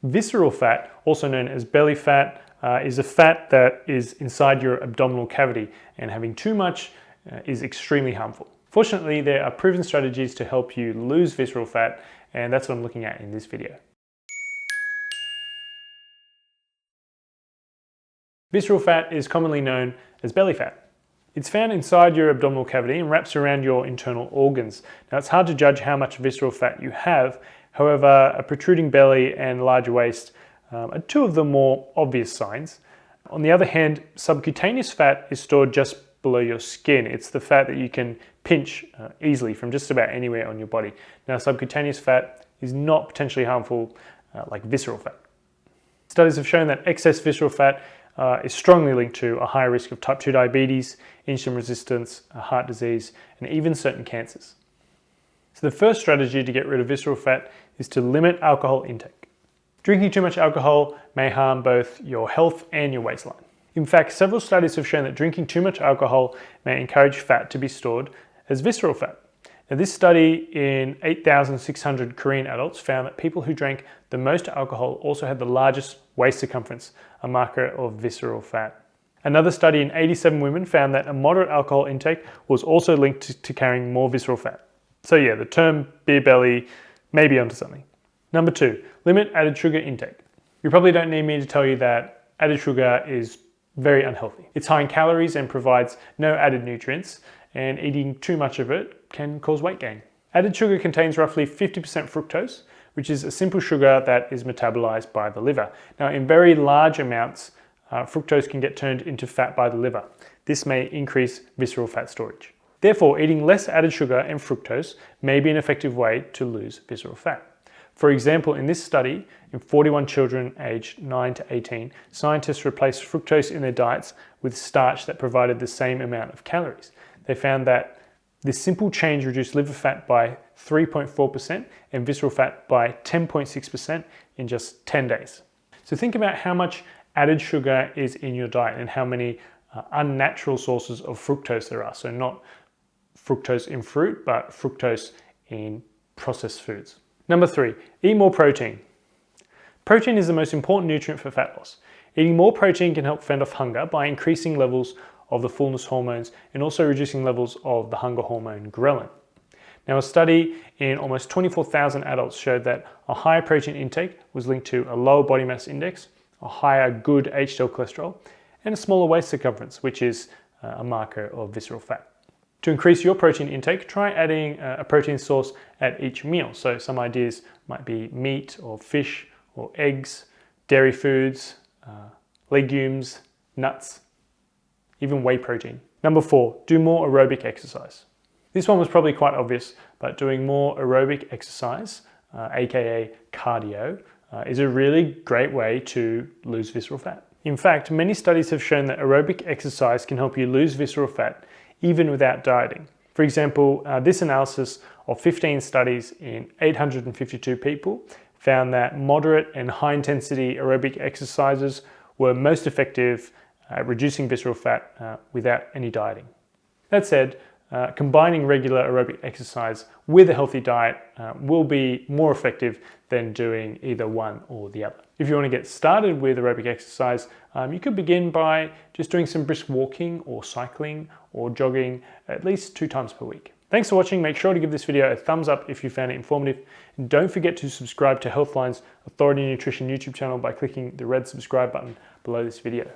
Visceral fat, also known as belly fat, is a fat that is inside your abdominal cavity, and having too much is extremely harmful. Fortunately, there are proven strategies to help you lose visceral fat, and that's what I'm looking at in this video. Visceral fat is commonly known as belly fat. It's found inside your abdominal cavity and wraps around your internal organs. Now, it's hard to judge how much visceral fat you have. However, a protruding belly and large waist are two of the more obvious signs. On the other hand, subcutaneous fat is stored just below your skin. It's the fat that you can pinch easily from just about anywhere on your body. Now, subcutaneous fat is not potentially harmful like visceral fat. Studies have shown that excess visceral fat is strongly linked to a higher risk of type 2 diabetes, insulin resistance, heart disease, and even certain cancers. So the first strategy to get rid of visceral fat is to limit alcohol intake. Drinking too much alcohol may harm both your health and your waistline. In fact, several studies have shown that drinking too much alcohol may encourage fat to be stored as visceral fat. Now, this study in 8,600 Korean adults found that people who drank the most alcohol also had the largest waist circumference, a marker of visceral fat. Another study in 87 women found that a moderate alcohol intake was also linked to carrying more visceral fat. So yeah, the term beer belly may be onto something. Number 2, limit added sugar intake. You probably don't need me to tell you that added sugar is very unhealthy. It's high in calories and provides no added nutrients, and eating too much of it can cause weight gain. Added sugar contains roughly 50% fructose, which is a simple sugar that is metabolized by the liver. Now, in very large amounts, fructose can get turned into fat by the liver. This may increase visceral fat storage. Therefore, eating less added sugar and fructose may be an effective way to lose visceral fat. For example, in this study, in 41 children aged 9 to 18, scientists replaced fructose in their diets with starch that provided the same amount of calories. They found that this simple change reduced liver fat by 3.4% and visceral fat by 10.6% in just 10 days. So think about how much added sugar is in your diet and how many unnatural sources of fructose there are. So not fructose in fruit, but fructose in processed foods. Number 3, eat more protein. Protein is the most important nutrient for fat loss. Eating more protein can help fend off hunger by increasing levels of the fullness hormones and also reducing levels of the hunger hormone ghrelin. Now, a study in almost 24,000 adults showed that a higher protein intake was linked to a lower body mass index, a higher good HDL cholesterol, and a smaller waist circumference, which is a marker of visceral fat. To increase your protein intake, try adding a protein source at each meal. So some ideas might be meat or fish or eggs, dairy foods, legumes, nuts, even whey protein. Number 4, do more aerobic exercise. This one was probably quite obvious, but doing more aerobic exercise, aka cardio, is a really great way to lose visceral fat. In fact, many studies have shown that aerobic exercise can help you lose visceral fat even without dieting. For example, this analysis of 15 studies in 852 people found that moderate and high intensity aerobic exercises were most effective at reducing visceral fat without any dieting. That said, combining regular aerobic exercise with a healthy diet will be more effective than doing either one or the other. If you want to get started with aerobic exercise, you could begin by just doing some brisk walking or cycling or jogging at least 2 times per week. Thanks for watching. Make sure to give this video a thumbs up if you found it informative. And don't forget to subscribe to Healthline's Authority Nutrition YouTube channel by clicking the red subscribe button below this video.